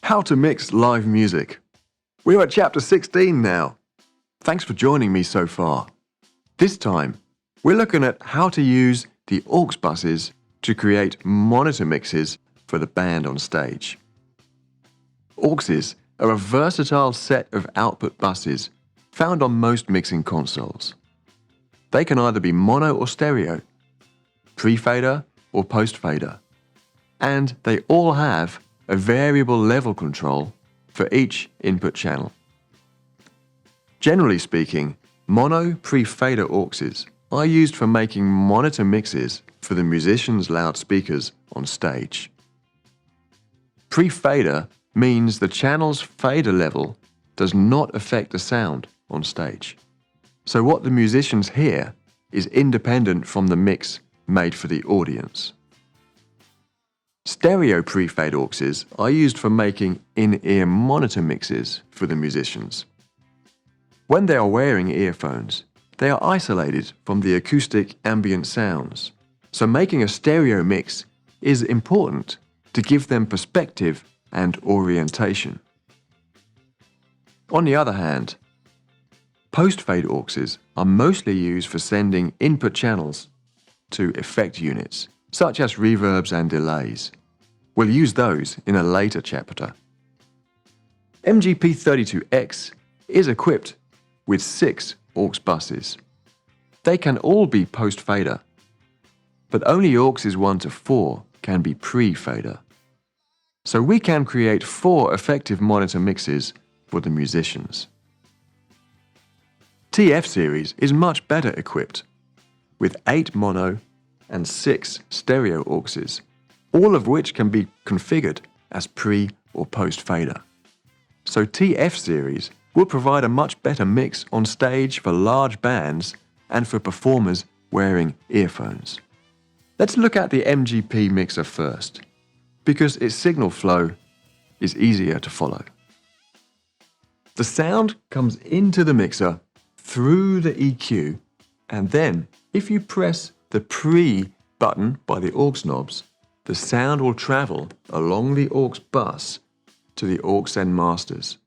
How to mix live music. We're at chapter 16 now. Thanks for joining me so far. This time, we're looking at how to use the aux buses to create monitor mixes for the band on stage. Auxes are a versatile set of output buses found on most mixing consoles. They can either be mono or stereo, pre-fader or post-fader, and they all have a variable level control for each input channel. Generally speaking, mono pre-fader auxes are used for making monitor mixes for the musicians' loudspeakers on stage. Pre-fader means the channel's fader level does not affect the sound on stage. So what the musicians hear is independent from the mix made for the audience. Stereo pre-fade auxes are used for making in-ear monitor mixes for the musicians. When they are wearing earphones, they are isolated from the acoustic ambient sounds, so making a stereo mix is important to give them perspective and orientation. On the other hand, post-fade auxes are mostly used for sending input channels to effect units, such as reverbs and delays. We'll use those in a later chapter. MGP32X is equipped with 6 aux buses. They can all be post-fader, but only auxes 1 to 4 can be pre-fader. So we can create 4 effective monitor mixes for the musicians. TF series is much better equipped, with 8 mono and 6 stereo auxes, all of which can be configured as pre or post fader. So TF series will provide a much better mix on stage for large bands and for performers wearing earphones. Let's look at the MGP Mixer first, because its signal flow is easier to follow. The sound comes into the mixer through the EQ, and then if you press the pre button by the aux knobs, the sound will travel along the aux bus to the aux end masters.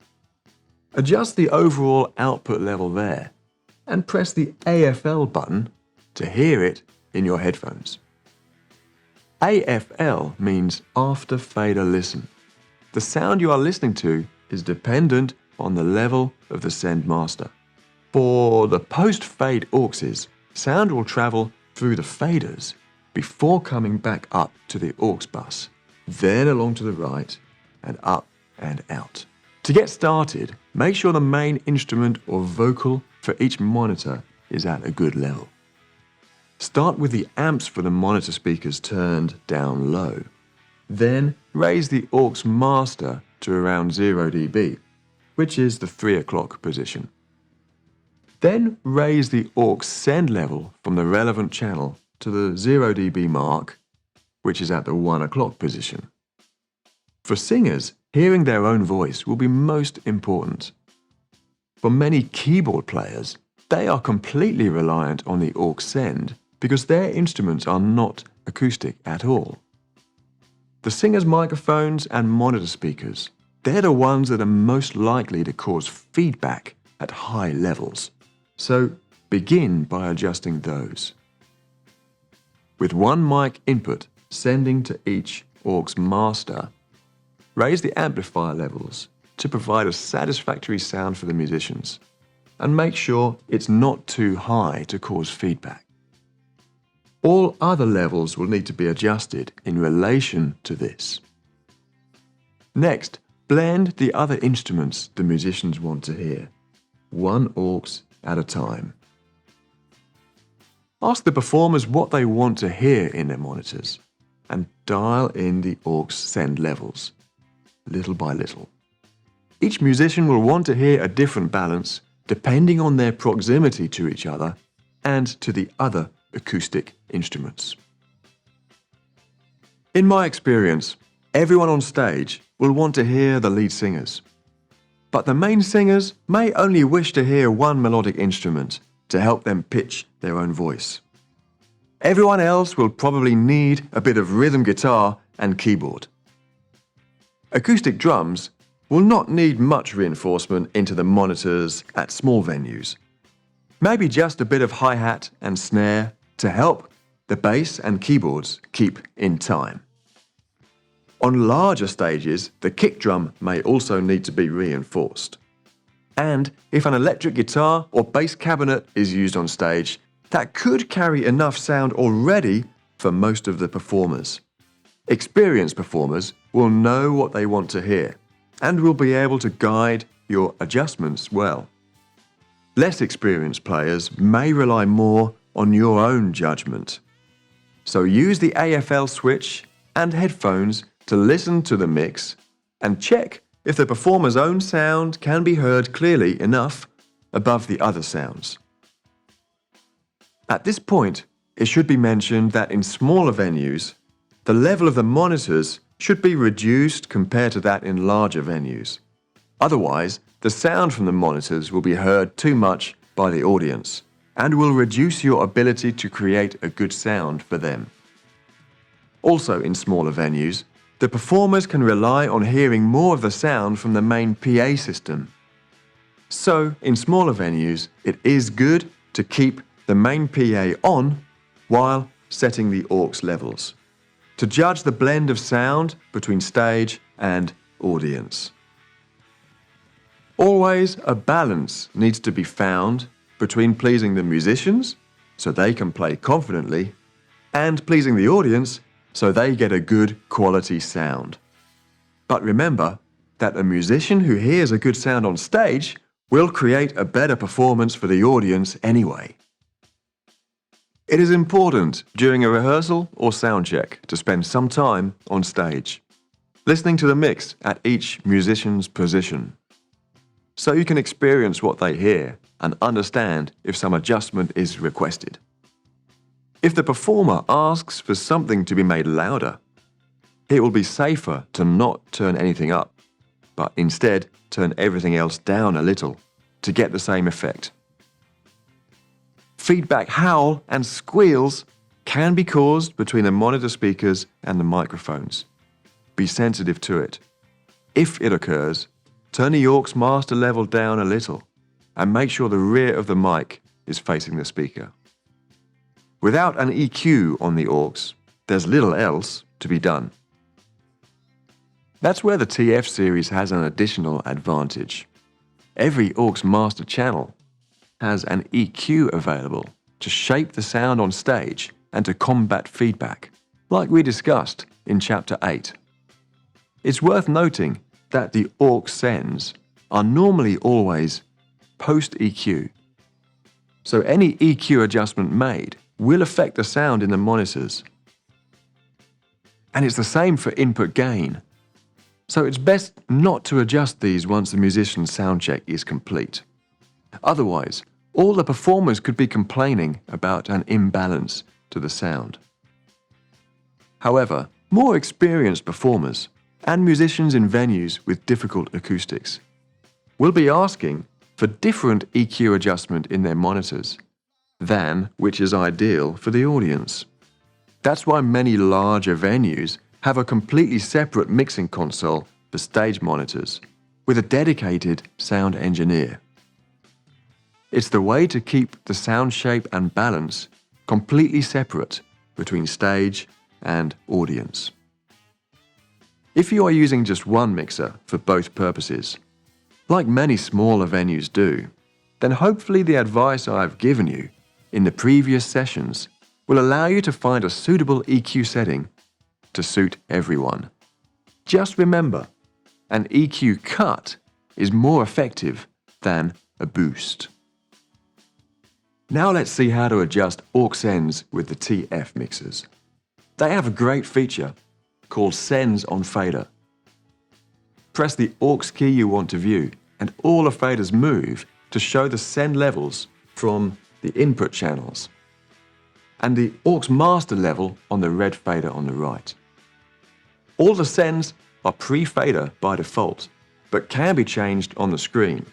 Adjust the overall output level there and press the AFL button to hear it in your headphones. AFL means after fader listen. The sound you are listening to is dependent on the level of the send master. For the post-fade auxes, sound will travel through the faders before coming back up to the aux bus, then along to the right and up and out. To get started, make sure the main instrument or vocal for each monitor is at a good level. Start with the amps for the monitor speakers turned down low. Then raise the aux master to around 0 dB, which is the 3 o'clock position. Then raise the aux send level from the relevant channel to the 0 dB mark, which is at the 1 o'clock position. For singers, hearing their own voice will be most important. For many keyboard players, they are completely reliant on the aux send because their instruments are not acoustic at all. The singer's microphones and monitor speakers, they're the ones that are most likely to cause feedback at high levels. So begin by adjusting those. With one mic input sending to each aux master, raise the amplifier levels to provide a satisfactory sound for the musicians, and make sure it's not too high to cause feedback. All other levels will need to be adjusted in relation to this. Next, blend the other instruments the musicians want to hear, one aux at a time. Ask the performers what they want to hear in their monitors, and dial in the aux send levels, little by little. Each musician will want to hear a different balance depending on their proximity to each other and to the other acoustic instruments. In my experience, everyone on stage will want to hear the lead singers, but the main singers may only wish to hear one melodic instrument to help them pitch their own voice. Everyone else will probably need a bit of rhythm guitar and keyboard. Acoustic drums will not need much reinforcement into the monitors at small venues. Maybe just a bit of hi-hat and snare to help the bass and keyboards keep in time. On larger stages, the kick drum may also need to be reinforced. And if an electric guitar or bass cabinet is used on stage, that could carry enough sound already for most of the performers. Experienced performers will know what they want to hear and will be able to guide your adjustments well. Less experienced players may rely more on your own judgment. So use the AFL switch and headphones to listen to the mix and check if the performer's own sound can be heard clearly enough above the other sounds. At this point, it should be mentioned that in smaller venues, the level of the monitors should be reduced compared to that in larger venues. Otherwise, the sound from the monitors will be heard too much by the audience and will reduce your ability to create a good sound for them. Also, in smaller venues, the performers can rely on hearing more of the sound from the main PA system. So, in smaller venues, it is good to keep the main PA on while setting the aux levels, to judge the blend of sound between stage and audience. Always a balance needs to be found between pleasing the musicians, so they can play confidently, and pleasing the audience, so they get a good quality sound. But remember that a musician who hears a good sound on stage will create a better performance for the audience anyway. It is important during a rehearsal or sound check to spend some time on stage, listening to the mix at each musician's position, so you can experience what they hear and understand if some adjustment is requested. If the performer asks for something to be made louder, it will be safer to not turn anything up, but instead turn everything else down a little to get the same effect. Feedback howl and squeals can be caused between the monitor speakers and the microphones. Be sensitive to it. If it occurs, turn the aux master level down a little and make sure the rear of the mic is facing the speaker. Without an EQ on the aux, there's little else to be done. That's where the TF series has an additional advantage. Every aux master channel has an EQ available to shape the sound on stage and to combat feedback, like we discussed in Chapter 8. It's worth noting that the aux sends are normally always post-EQ, so any EQ adjustment made will affect the sound in the monitors. And it's the same for input gain, so it's best not to adjust these once the musician's sound check is complete. Otherwise, all the performers could be complaining about an imbalance to the sound. However, more experienced performers and musicians in venues with difficult acoustics will be asking for different EQ adjustment in their monitors than which is ideal for the audience. That's why many larger venues have a completely separate mixing console for stage monitors with a dedicated sound engineer. It's the way to keep the sound shape and balance completely separate between stage and audience. If you are using just one mixer for both purposes, like many smaller venues do, then hopefully the advice I've given you in the previous sessions will allow you to find a suitable EQ setting to suit everyone. Just remember, an EQ cut is more effective than a boost. Now let's see how to adjust aux sends with the TF mixers. They have a great feature called Sends on Fader. Press the aux key you want to view and all the faders move to show the send levels from the input channels and the aux master level on the red fader on the right. All the sends are pre-fader by default, but can be changed on the screen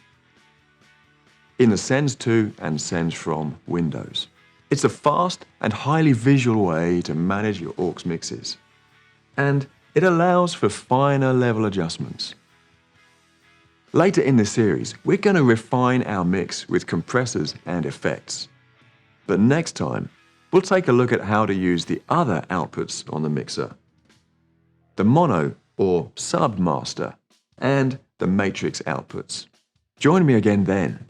in the Sends To and Sends From windows. It's a fast and highly visual way to manage your aux mixes. And It allows for finer level adjustments. Later in this series, we're going to refine our mix with compressors and effects. But next time, we'll take a look at how to use the other outputs on the mixer: the mono or sub master and the matrix outputs. Join me again then.